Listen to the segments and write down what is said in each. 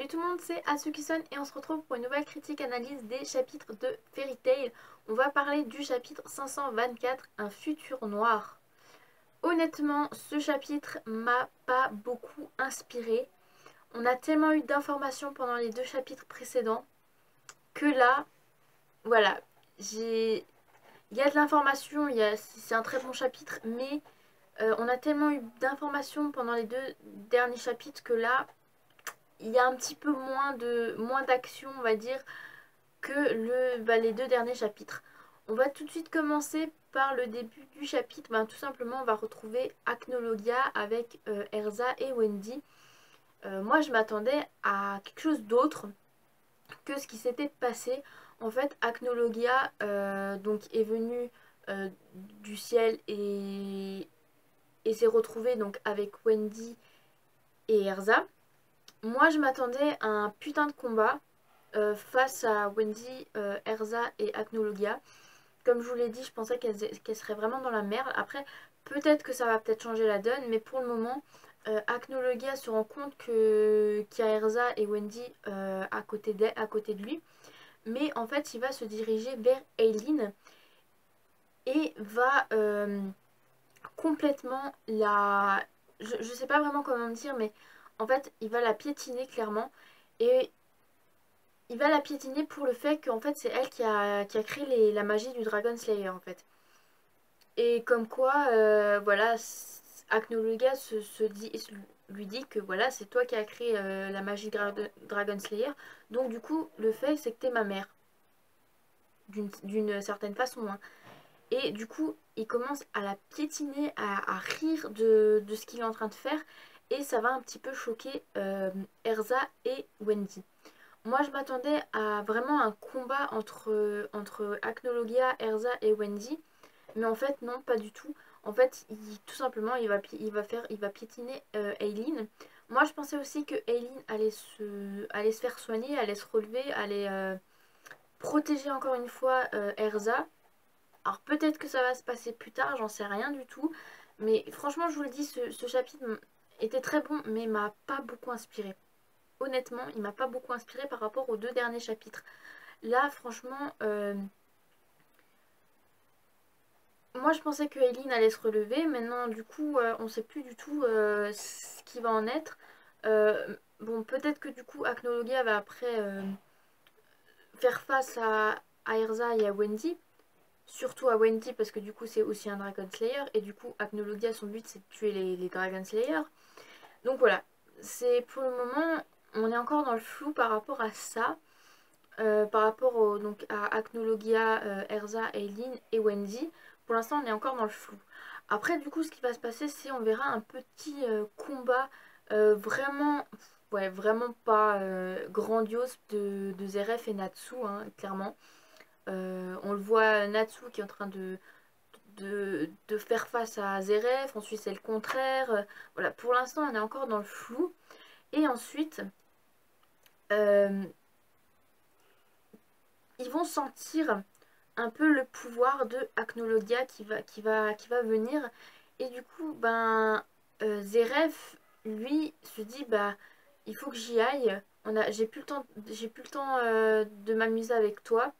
Salut tout le monde, c'est Atsukison et on se retrouve pour une nouvelle critique analyse des chapitres de Fairy Tail. On va parler du chapitre 524, Un futur noir. Honnêtement, ce chapitre m'a pas beaucoup inspiré. On a tellement eu d'informations pendant les deux chapitres précédents que là, voilà, il y a de l'information, c'est un très bon chapitre, mais on a tellement eu d'informations pendant les deux derniers chapitres que là, il y a un petit peu moins d'action, on va dire, que les deux derniers chapitres. On va tout de suite commencer par le début du chapitre. Tout simplement, on va retrouver Acnologia avec Erza et Wendy. Moi, je m'attendais à quelque chose d'autre que ce qui s'était passé. En fait, Acnologia donc est venue du ciel et s'est retrouvée donc avec Wendy et Erza. Moi, je m'attendais à un putain de combat face à Wendy, Erza et Acnologia. Comme je vous l'ai dit, je pensais qu'elles seraient vraiment dans la merde. Après, peut-être que ça va peut-être changer la donne, mais pour le moment, Acnologia se rend compte qu'il y a Erza et Wendy à côté de lui. Mais en fait, il va se diriger vers Aileen et va complètement la... Je sais pas vraiment comment dire, mais en fait, il va la piétiner clairement. Et il va la piétiner pour le fait qu'en fait c'est elle qui a créé la magie du Dragon Slayer en fait. Et comme quoi, voilà, Acnologia lui dit que voilà, c'est toi qui as créé la magie Dragon Slayer. Donc du coup, le fait c'est que t'es ma mère. D'une certaine façon. Hein. Et du coup, il commence à la piétiner, à rire de ce qu'il est en train de faire. Et ça va un petit peu choquer Erza et Wendy. Moi, je m'attendais à vraiment un combat entre Acnologia, Erza et Wendy. Mais en fait, non, pas du tout. En fait, tout simplement, il va piétiner Aileen. Moi, je pensais aussi que Aileen allait se faire soigner, allait se relever, allait protéger encore une fois Erza. Alors peut-être que ça va se passer plus tard, j'en sais rien du tout. Mais franchement, je vous le dis, ce chapitre était très bon, mais m'a pas beaucoup inspiré. Honnêtement, il m'a pas beaucoup inspiré par rapport aux deux derniers chapitres. Là, franchement, moi je pensais que Aileen allait se relever. Maintenant, du coup, on sait plus du tout ce qui va en être. Bon, peut-être que du coup, Acnologia va après faire face à Erza et à Wendy. Surtout à Wendy, parce que du coup, c'est aussi un Dragon Slayer. Et du coup, Acnologia, son but, c'est de tuer les Dragon Slayers. Donc voilà, c'est pour le moment, on est encore dans le flou par rapport à ça. Par rapport donc à Acnologia, Erza, Aileen et Wendy. Pour l'instant, on est encore dans le flou. Après, du coup, ce qui va se passer, c'est on verra un petit combat vraiment, ouais, vraiment pas grandiose de Zeref et Natsu, hein, clairement. On le voit Natsu qui est en train de faire face à Zeref, ensuite c'est le contraire. Voilà, pour l'instant, on est encore dans le flou. Et ensuite, euh, ils vont sentir un peu le pouvoir de Acnologia qui va venir. Et du coup, Zeref, lui, se dit, il faut que j'y aille. J'ai plus le temps de m'amuser avec toi.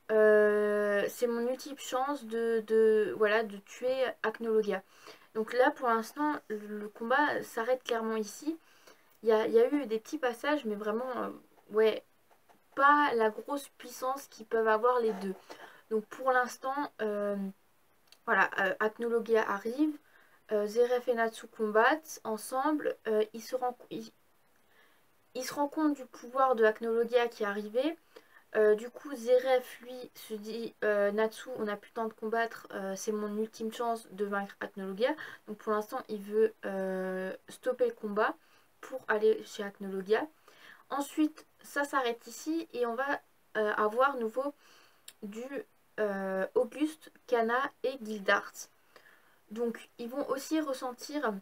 C'est mon ultime chance voilà, de tuer Acnologia. Donc là, pour l'instant, le combat s'arrête clairement ici. Il y a eu des petits passages, mais vraiment, ouais, pas la grosse puissance qu'ils peuvent avoir les deux. Donc pour l'instant, voilà, Acnologia arrive, Zeref et Natsu combattent ensemble, ils se rendent compte du pouvoir de Acnologia qui est arrivé. Du coup, Zeref, lui, se dit Natsu, on n'a plus le temps de combattre, c'est mon ultime chance de vaincre Acnologia. Donc pour l'instant, il veut stopper le combat pour aller chez Acnologia. Ensuite, ça s'arrête ici et on va avoir nouveau du Auguste, Kana et Gildart. Donc ils vont aussi ressentir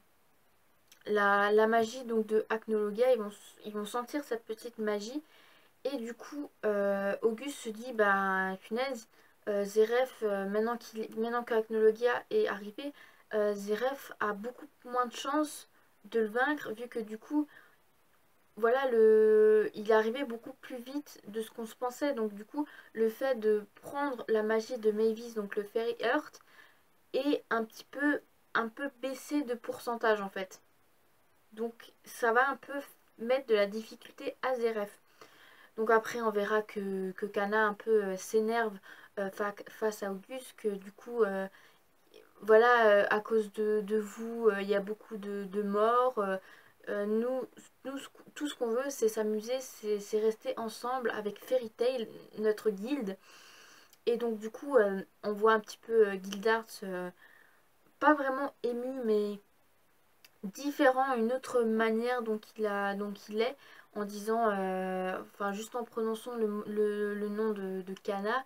la magie donc, de Acnologia, ils vont sentir cette petite magie. Et du coup, Auguste se dit, punaise, Zeref, maintenant qu'Acnologia est arrivé, Zeref a beaucoup moins de chances de le vaincre, vu que du coup, voilà, il est arrivé beaucoup plus vite de ce qu'on se pensait. Donc du coup, le fait de prendre la magie de Mavis, donc le Fairy Heart, est un peu baissé de pourcentage en fait. Donc ça va un peu mettre de la difficulté à Zeref. Donc après on verra que Kana un peu s'énerve face à Auguste, que du coup voilà, à cause de vous, il y a beaucoup de morts. Nous, tout ce qu'on veut, c'est s'amuser, c'est rester ensemble avec Fairy Tail, notre guilde. Et donc du coup, on voit un petit peu Gildart, pas vraiment ému, mais différent, une autre manière dont il est, en disant, enfin juste en prononçant le nom de Kana,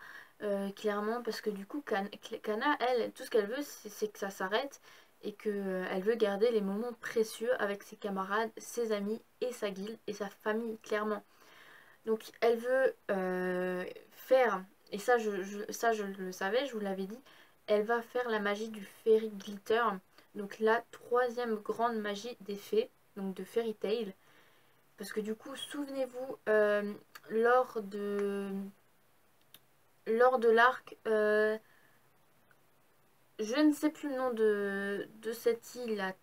clairement, parce que du coup, Kana, elle, tout ce qu'elle veut, c'est que ça s'arrête et qu'elle veut garder les moments précieux avec ses camarades, ses amis et sa guilde et sa famille, clairement. Donc elle veut faire, et ça ça je le savais, je vous l'avais dit, elle va faire la magie du Fairy Glitter, donc la troisième grande magie des fées, donc de Fairy Tail. Parce que du coup, souvenez-vous, lors de l'arc, je ne sais plus le nom de cette île, la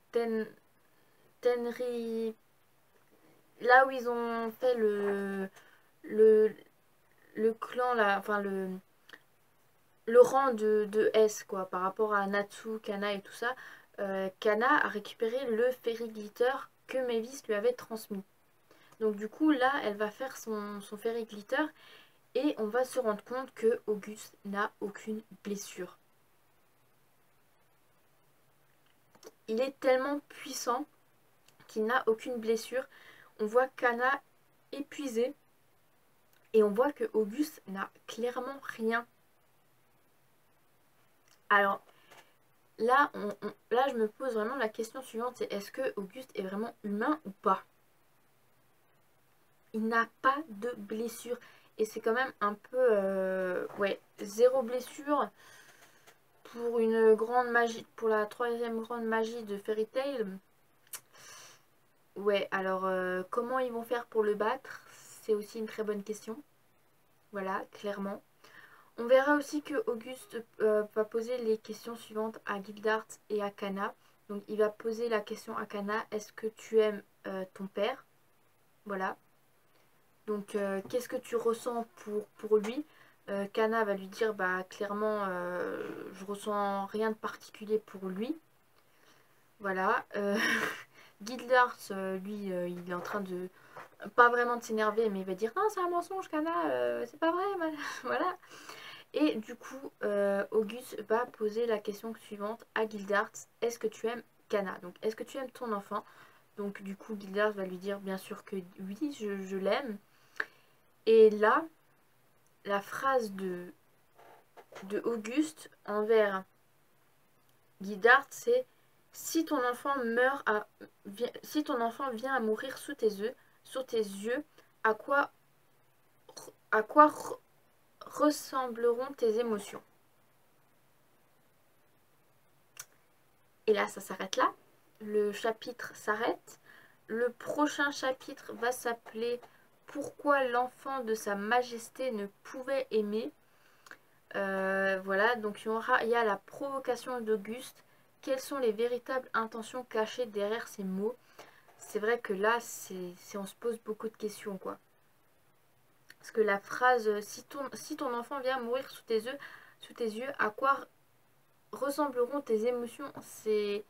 Tenri, là où ils ont fait le, le clan, là, enfin le rang de S quoi, par rapport à Natsu, Kana et tout ça. Kana a récupéré le Fairy Glitter que Mavis lui avait transmis. Donc du coup là elle va faire son Fairy Glitter et on va se rendre compte que Auguste n'a aucune blessure. Il est tellement puissant qu'il n'a aucune blessure. On voit Kana épuisé et on voit que Auguste n'a clairement rien. Alors là, là, je me pose vraiment la question suivante, c'est est-ce que Auguste est vraiment humain ou pas? Il n'a pas de blessure. Et c'est quand même un peu... ouais, zéro blessure pour une grande magie, pour la troisième grande magie de Fairy Tail. Ouais, alors comment ils vont faire pour le battre? C'est aussi une très bonne question. Voilà, clairement. On verra aussi que Auguste va poser les questions suivantes à Gildart et à Kana. Donc il va poser la question à Kana, est-ce que tu aimes ton père? Voilà. Donc qu'est-ce que tu ressens pour lui? Kana va lui dire, bah clairement, je ressens rien de particulier pour lui. Voilà. Gildart, lui, il est en train de... Pas vraiment de s'énerver, mais il va dire, non, c'est un mensonge, Kana, c'est pas vrai. Voilà. Et du coup, Auguste va poser la question suivante à Gildart. Est-ce que tu aimes Kana? Donc, est-ce que tu aimes ton enfant? Donc, du coup, Gildart va lui dire bien sûr que oui, je l'aime. Et là, la phrase de Auguste envers Gildart, c'est si ton enfant si ton enfant vient à mourir sous tes yeux, à quoi, à quoi ressembleront tes émotions? Et là, ça s'arrête là. Le chapitre s'arrête. Le prochain chapitre va s'appeler Pourquoi l'enfant de sa majesté ne pouvait aimer. Voilà, donc il y a la provocation d'Auguste. Quelles sont les véritables intentions cachées derrière ces mots? C'est vrai que là, on se pose beaucoup de questions, quoi. Parce que la phrase si ton enfant vient mourir sous tes yeux, à quoi ressembleront tes émotions? Si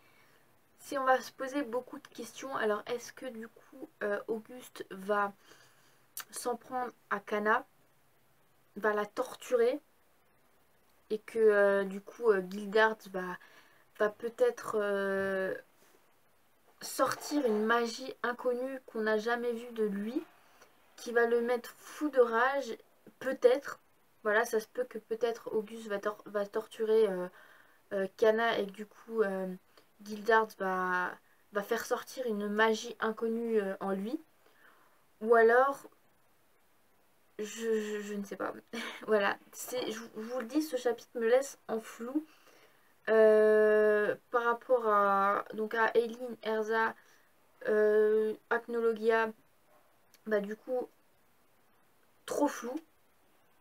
on va se poser beaucoup de questions, alors est-ce que du coup Auguste va s'en prendre à Kana, va la torturer et que du coup Gildart va peut-être sortir une magie inconnue qu'on n'a jamais vue de lui, qui va le mettre fou de rage, peut-être. Voilà, ça se peut que peut-être Auguste va torturer Kana et que du coup Gildart va faire sortir une magie inconnue en lui. Ou alors, je ne sais pas. Voilà, je vous le dis, ce chapitre me laisse en flou par rapport à Eileen, Erza, Acnologia bah du coup trop flou.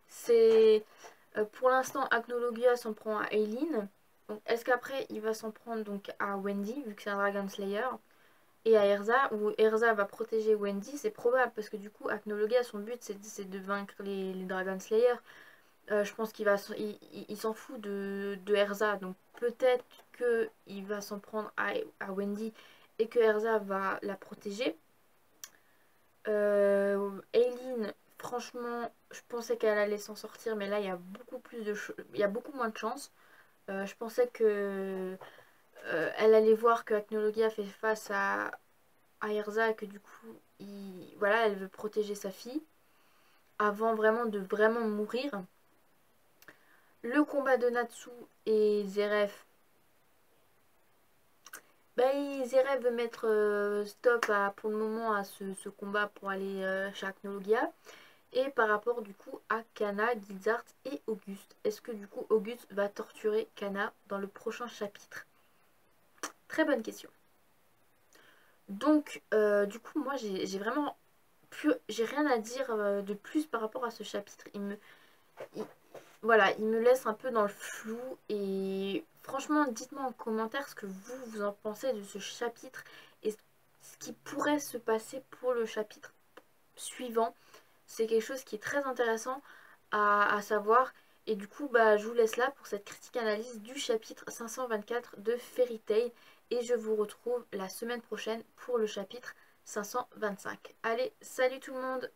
C'est pour l'instant Agnologia s'en prend à Aileen. Donc est-ce qu'après il va s'en prendre donc à Wendy vu que c'est un Dragon Slayer et à Erza, où Erza va protéger Wendy? C'est probable parce que du coup Agnologia, son but c'est de vaincre les Dragon Slayer. Je pense il s'en fout de Erza, donc peut-être qu'il va s'en prendre à Wendy et que Erza va la protéger. Aileen, franchement, je pensais qu'elle allait s'en sortir, mais là il y a beaucoup plus de il y a beaucoup moins de chance. Je pensais que elle allait voir que Acnologia fait face à Erza et que du coup, voilà, elle veut protéger sa fille avant vraiment de vraiment mourir. Le combat de Natsu et Zeref. Zeref veut mettre stop pour le moment à ce combat pour aller chez Acnologia. Et par rapport du coup à Kana, Gilzart et Auguste. Est-ce que du coup Auguste va torturer Kana dans le prochain chapitre? Très bonne question. Donc du coup moi j'ai vraiment j'ai rien à dire de plus par rapport à ce chapitre. Voilà, il me laisse un peu dans le flou et franchement dites-moi en commentaire ce que vous en pensez de ce chapitre et ce qui pourrait se passer pour le chapitre suivant. C'est quelque chose qui est très intéressant à savoir. Et du coup, bah, je vous laisse là pour cette critique analyse du chapitre 524 de Fairy Tail. Et je vous retrouve la semaine prochaine pour le chapitre 525. Allez, salut tout le monde!